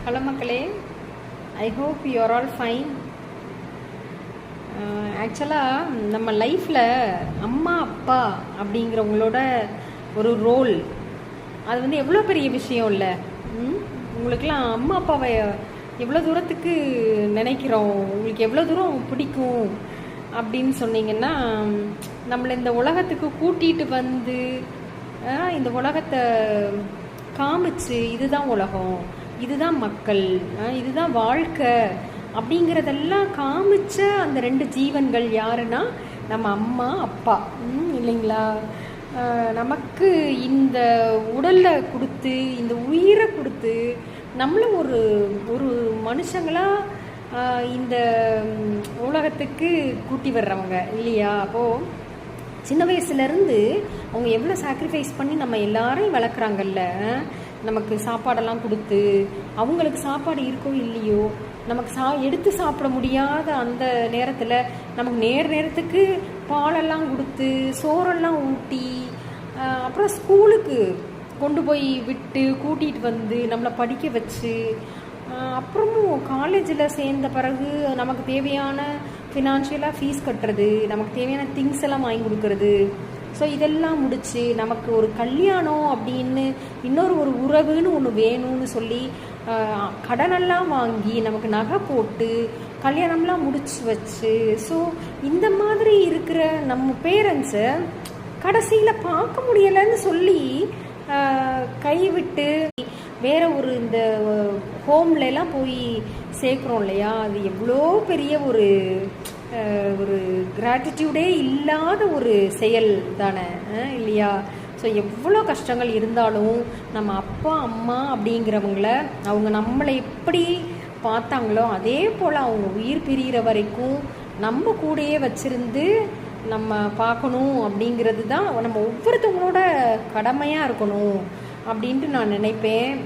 Hello மக்களே, I hope you are all fine. ஆக்சுவலாக நம்ம லைஃப்பில் அம்மா அப்பா அப்படிங்கிறவங்களோட ஒரு ரோல் அது வந்து எவ்வளோ பெரிய விஷயம் இல்லை? உங்களுக்கெல்லாம் அம்மா அப்பாவை எவ்வளோ தூரத்துக்கு நினைக்கிறோம், உங்களுக்கு எவ்வளோ தூரம் பிடிக்கும் அப்படின்னு சொன்னீங்கன்னா, நம்மளை இந்த உலகத்துக்கு கூட்டிகிட்டு வந்து இந்த உலகத்தை காமிச்சு இதுதான் உலகம், இதுதான் மக்கள், இதுதான் வாழ்க்கை அப்படிங்கிறதெல்லாம் காமிச்ச அந்த ரெண்டு ஜீவன்கள் யாருன்னா நம்ம அம்மா அப்பா, இல்லைங்களா? நமக்கு இந்த உடலை கொடுத்து இந்த உயிரை கொடுத்து நம்மளும் ஒரு ஒரு மனுஷங்களாக இந்த உலகத்துக்கு கூட்டி வர்றவங்க இல்லையா? அப்போது சின்ன வயசுலேருந்து அவங்க எவ்வளோ சாக்ரிஃபைஸ் பண்ணி நம்ம எல்லாரையும் வளர்க்குறாங்கல்ல. நமக்கு சாப்பாடெல்லாம் கொடுத்து, அவங்களுக்கு சாப்பாடு இருக்கோ இல்லையோ, நமக்கு எடுத்து சாப்பிட முடியாத அந்த நேரத்தில் நமக்கு நேரத்துக்கு பாலெல்லாம் கொடுத்து சோறெல்லாம் ஊட்டி, அப்புறம் ஸ்கூலுக்கு கொண்டு போய் விட்டு கூட்டிகிட்டு வந்து நம்மளை படிக்க வச்சு, அப்புறமும் காலேஜில் சேர்ந்த பிறகு நமக்கு தேவையான ஃபினான்ஷியலாக ஃபீஸ் கட்டுறது, நமக்கு தேவையான திங்ஸ் எல்லாம் வாங்கி கொடுக்கறது. ஸோ இதெல்லாம் முடித்து நமக்கு ஒரு கல்யாணம் அப்படின்னு இன்னொரு ஒரு உறவுன்னு ஒன்று வேணும்னு சொல்லி கடனெல்லாம் வாங்கி நமக்கு நகை போட்டு கல்யாணம்லாம் முடிச்சு வச்சு, ஸோ இந்த மாதிரி இருக்கிற நம்ம பேரண்ட்ஸை கடைசியில் பார்க்க முடியலைன்னு சொல்லி கைவிட்டு வேற ஒரு இந்த ஹோம்லாம் போய் சேர்க்குறோம் இல்லையா? அது எவ்வளோ பெரிய ஒரு ஒரு கிராட்டிடியூடே இல்லாத ஒரு செயல் தானே, இல்லையா? ஸோ எவ்வளோ கஷ்டங்கள் இருந்தாலும் நம்ம அப்பா அம்மா அப்படிங்கிறவங்கள அவங்க நம்மளை எப்படி பார்த்தாங்களோ அதே போல் அவங்க உயிர் பிரிகிற வரைக்கும் நம்ம கூடயே வச்சிருந்து நம்ம பார்க்கணும் அப்படிங்கிறது தான் நம்ம ஒவ்வொருத்தவங்களோட கடமையாக இருக்கணும் அப்படின்ட்டு நான் நினைப்பேன்.